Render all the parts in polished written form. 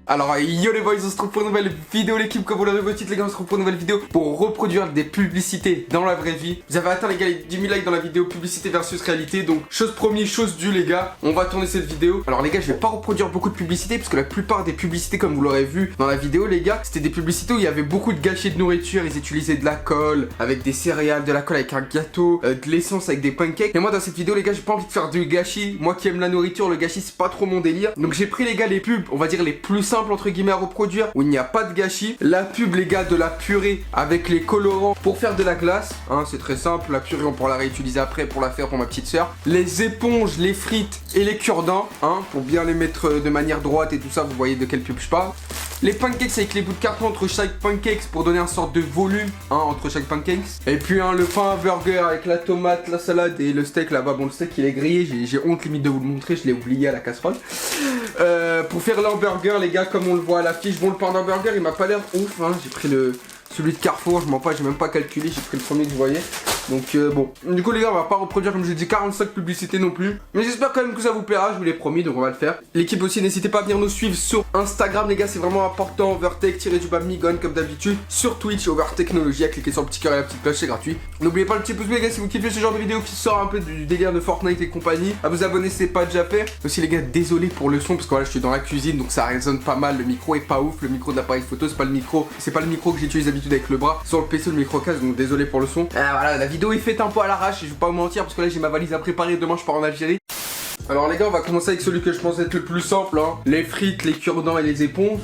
Alors yo les boys, on se retrouve pour une nouvelle vidéo l'équipe, comme vous l'avez vu au titre les gars, on se retrouve pour une nouvelle vidéo pour reproduire des publicités dans la vraie vie. Vous avez atteint les gars les 10 000 likes dans la vidéo publicité versus réalité, donc chose première, chose due les gars, on va tourner cette vidéo. Alors les gars, je vais pas reproduire beaucoup de publicités parce que la plupart des publicités comme vous l'aurez vu dans la vidéo les gars, c'était des publicités où il y avait beaucoup de gâchis de nourriture, ils utilisaient de la colle avec des céréales, de la colle avec un gâteau, de l'essence avec des pancakes. Et moi dans cette vidéo les gars, j'ai pas envie de faire du gâchis, moi qui aime la nourriture, le gâchis c'est pas trop mon délire. Donc j'ai pris les gars les pubs, on va dire les plus simples entre guillemets à reproduire, où il n'y a pas de gâchis. La pub les gars de la purée avec les colorants pour faire de la glace, hein, c'est très simple, la purée on pourra la réutiliser après pour la faire pour ma petite soeur. Les éponges, les frites et les cure-dents, hein, pour bien les mettre de manière droite et tout ça, vous voyez de quelle pub je parle. Les pancakes avec les bouts de carton entre chaque pancakes pour donner un sorte de volume, hein, entre chaque pancakes. Et puis hein, le pain à burger avec la tomate, la salade et le steak là-bas. Bon, le steak il est grillé, j'ai honte limite de vous le montrer, je l'ai oublié à la casserole. Pour faire l'hamburger les gars, comme on le voit à l'affiche, bon le pain d'hamburger il m'a pas l'air ouf, hein. J'ai pris celui de Carrefour, je m'en pas, j'ai même pas calculé, j'ai pris le premier que vous voyez. Donc bon, du coup les gars on va pas reproduire comme je dis 45 publicités non plus. Mais j'espère quand même que ça vous plaira, je vous l'ai promis, donc on va le faire. L'équipe aussi, n'hésitez pas à venir nous suivre sur Instagram les gars, c'est vraiment important. Overtech-Migon comme d'habitude. Sur Twitch, Overtechnologie, à cliquer sur le petit cœur et la petite cloche, c'est gratuit. N'oubliez pas le petit pouce bleu les gars si vous kiffez ce genre de vidéo qui sort un peu du délire de Fortnite et compagnie. À vous abonner si c'est pas déjà fait. Aussi les gars, désolé pour le son parce que voilà, je suis dans la cuisine donc ça résonne pas mal, le micro est pas ouf, le micro de l'appareil photo, c'est pas le micro que j'utilise d'habitude avec le bras. Sur le PC, le micro casse, donc désolé pour le son. Voilà, la vidéo est faite un peu à l'arrache et je vais pas vous mentir parce que là j'ai ma valise à préparer, demain je pars en Algérie. Alors les gars, on va commencer avec celui que je pense être le plus simple, hein. Les frites, les cure-dents et les éponges.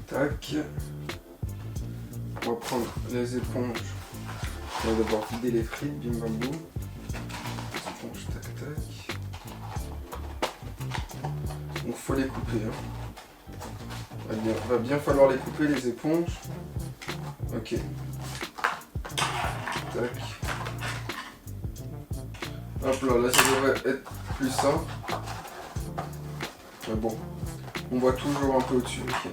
Tac. On va prendre les éponges. On va d'abord vider les frites, bim bam boum. Les éponges, tac tac. Donc faut les couper, hein. Va bien falloir les couper les éponges. Ok. Tac. Hop là, ça devrait être plus simple. Mais bon, on voit toujours un peu au-dessus. Okay.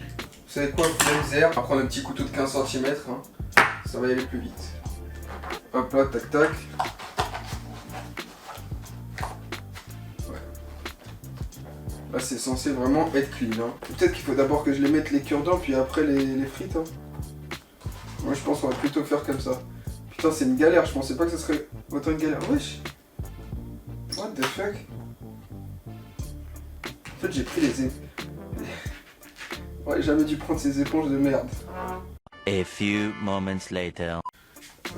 Vous savez quoi, flemme, on va prendre un petit couteau de 15 cm, hein. Ça va y aller plus vite. Hop là, tac tac. Ouais. Là c'est censé vraiment être clean, hein. Peut-être qu'il faut d'abord que je les mette les cure-dents puis après les frites, hein. Moi je pense qu'on va plutôt faire comme ça. Putain c'est une galère, je pensais pas que ça serait autant une galère. Wesh. What the fuck. En fait j'ai pris les éponges. Ouais, jamais dû prendre ces éponges de merde. A few moments later.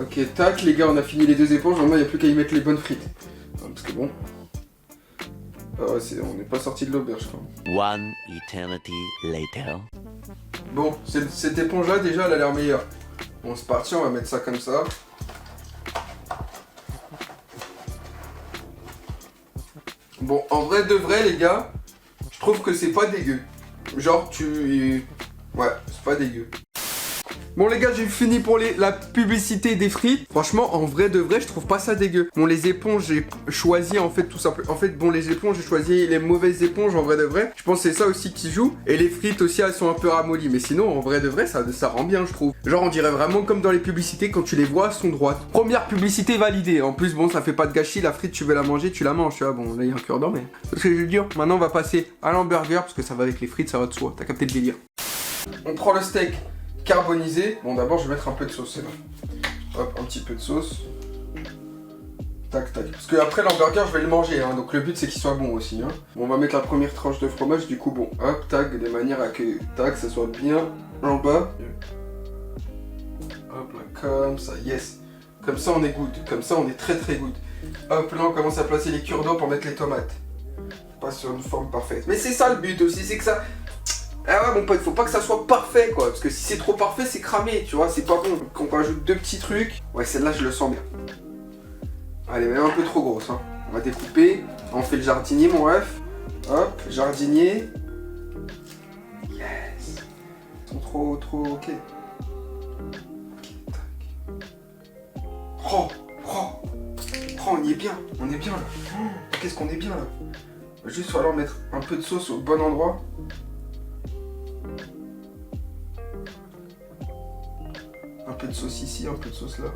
Ok, tac les gars, on a fini les deux éponges, maintenant il n'y a plus qu'à y mettre les bonnes frites. Parce que bon... Ah ouais, on n'est pas sorti de l'auberge quoi. One eternity later. Bon, cette éponge là déjà elle a l'air meilleure. Bon c'est parti, on va mettre ça comme ça. Bon, en vrai de vrai les gars, je trouve que c'est pas dégueu. Genre ouais, c'est pas dégueu. Bon les gars, j'ai fini pour la publicité des frites. Franchement, en vrai de vrai, je trouve pas ça dégueu. Bon, les éponges, j'ai choisi en fait tout simplement. En fait, bon, les éponges, j'ai choisi les mauvaises éponges en vrai de vrai. Je pense que c'est ça aussi qui joue. Et les frites aussi, elles sont un peu ramollies. Mais sinon, en vrai de vrai, ça rend bien, je trouve. Genre, on dirait vraiment comme dans les publicités, quand tu les vois, elles sont droites. Première publicité validée. En plus, bon, ça fait pas de gâchis. La frite, tu veux la manger, tu la manges. Tu vois, bon, là, il y a un cure-dent, mais c'est ce que je veux dire. Maintenant, on va passer à l'hamburger parce que ça va avec les frites, ça va de soi. T'as capté le délire. On prend le steak carbonisé. Bon d'abord je vais mettre un peu de sauce, c'est bon. Hop, un petit peu de sauce. Tac tac. Parce que après l'hamburger je vais le manger, hein, donc le but c'est qu'il soit bon aussi. Hein. Bon, on va mettre la première tranche de fromage, du coup bon, hop, tac, de manière à que tac, ça soit bien en bas. Hop là, comme ça, yes. Comme ça on est good, comme ça on est très très good. Hop là on commence à placer les cure-dents pour mettre les tomates. Pas sur une forme parfaite. Mais c'est ça le but aussi, c'est que ça... Ah ouais mon pote, faut pas que ça soit parfait quoi, parce que si c'est trop parfait c'est cramé, tu vois, c'est pas bon. Donc on rajoute deux petits trucs. Ouais, celle-là je le sens bien. Elle est même un peu trop grosse, hein. On va découper, on fait le jardinier mon ref. Hop, jardinier. Yes. Ils sont trop ok. Ok, tac. Oh, on y est bien, on est bien là. Oh, qu'est-ce qu'on est bien là. Il va juste falloir mettre un peu de sauce au bon endroit. Un peu de sauce ici, un peu de sauce là.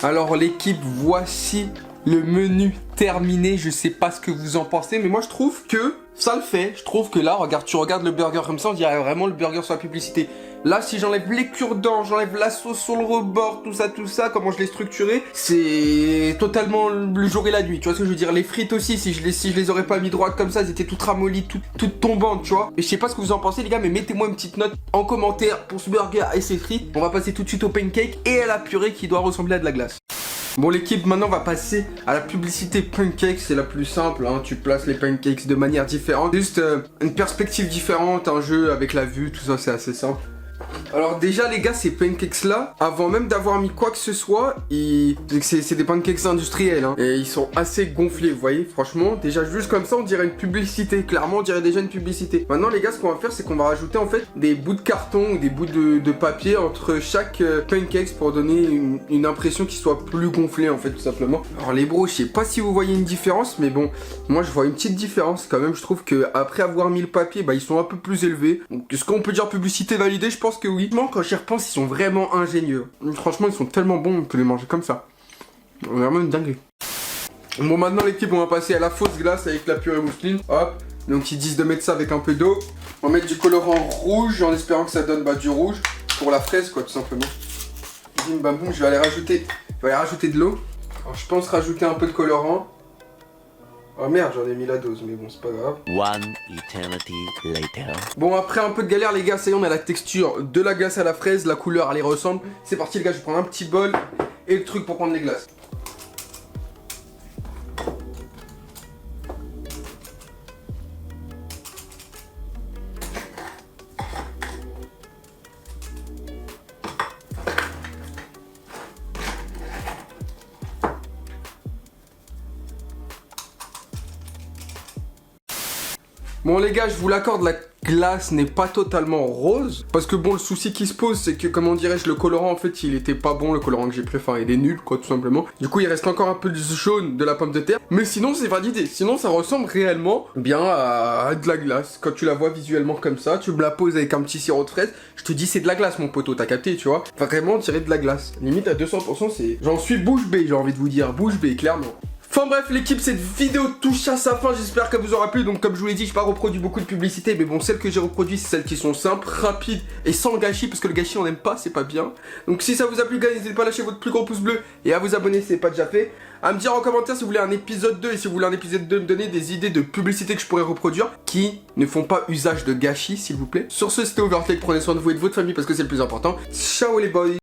Alors l'équipe, voici le menu terminé. Je sais pas ce que vous en pensez, mais moi je trouve que ça le fait. Je trouve que là, regarde, tu regardes le burger comme ça, on dirait vraiment le burger sur la publicité. Là, si j'enlève les cure-dents, j'enlève la sauce sur le rebord, tout ça, comment je l'ai structuré, c'est totalement le jour et la nuit. Tu vois ce que je veux dire? Les frites aussi, si je les aurais pas mis droites comme ça, elles étaient toutes ramollies, toutes tombantes, tu vois. Et je sais pas ce que vous en pensez, les gars, mais mettez-moi une petite note en commentaire pour ce burger et ses frites. On va passer tout de suite au pancake et à la purée qui doit ressembler à de la glace. Bon l'équipe, maintenant on va passer à la publicité pancakes, c'est la plus simple, hein. Tu places les pancakes de manière différente, juste une perspective différente, un jeu avec la vue, tout ça c'est assez simple. Alors déjà les gars, ces pancakes là, avant même d'avoir mis quoi que ce soit, c'est des pancakes industriels, hein. Et ils sont assez gonflés, vous voyez, franchement, déjà juste comme ça on dirait une publicité, clairement on dirait déjà une publicité. Maintenant les gars, ce qu'on va faire c'est qu'on va rajouter en fait des bouts de carton ou des bouts de papier entre chaque pancakes pour donner une impression qui soit plus gonflée en fait tout simplement. Alors les bros, je sais pas si vous voyez une différence, mais bon, moi je vois une petite différence quand même. Je trouve que après avoir mis le papier, bah ils sont un peu plus élevés. Donc est-ce qu'on peut dire publicité validée? Je pense que oui. Quand j'y repense, ils sont vraiment ingénieux. Franchement, ils sont tellement bons, on peut les manger comme ça. Vraiment une dinguerie. Bon, maintenant l'équipe, on va passer à la fausse glace avec la purée mousseline. Hop. Donc ils disent de mettre ça avec un peu d'eau. On va mettre du colorant rouge en espérant que ça donne du rouge pour la fraise, quoi, tout simplement. Bim bam boum, je vais aller rajouter de l'eau. Alors je pense rajouter un peu de colorant. Oh merde, j'en ai mis la dose, mais bon, c'est pas grave. One eternity later. Bon, après un peu de galère, les gars, ça y est, on a la texture de la glace à la fraise, la couleur, elle y ressemble. C'est parti, les gars, je vais prendre un petit bol et le truc pour prendre les glaces. Bon les gars, je vous l'accorde, la glace n'est pas totalement rose. Parce que bon, le souci qui se pose, c'est que comment dirais-je, le colorant en fait, il était pas bon, le colorant que j'ai pris, enfin il est nul quoi tout simplement. Du coup il reste encore un peu de jaune de la pomme de terre. Mais sinon c'est validé, sinon ça ressemble réellement bien à de la glace. Quand tu la vois visuellement comme ça, tu me la poses avec un petit sirop de fraise, je te dis c'est de la glace mon poteau, t'as capté tu vois. Vraiment tiré de la glace, limite à 200% c'est... J'en suis bouche bée, j'ai envie de vous dire, bouche bée clairement. Enfin bref l'équipe, cette vidéo touche à sa fin, j'espère qu'elle vous aura plu. Donc comme je vous l'ai dit, je n'ai pas reproduit beaucoup de publicités, mais bon, celles que j'ai reproduites, c'est celles qui sont simples, rapides et sans gâchis, parce que le gâchis on n'aime pas, c'est pas bien. Donc si ça vous a plu, gars, n'hésitez pas à lâcher votre plus gros pouce bleu et à vous abonner si ce n'est pas déjà fait. À me dire en commentaire si vous voulez un épisode 2 et si vous voulez un épisode 2, me donner des idées de publicités que je pourrais reproduire qui ne font pas usage de gâchis, s'il vous plaît. Sur ce, c'était Overtake, prenez soin de vous et de votre famille parce que c'est le plus important. Ciao les boys.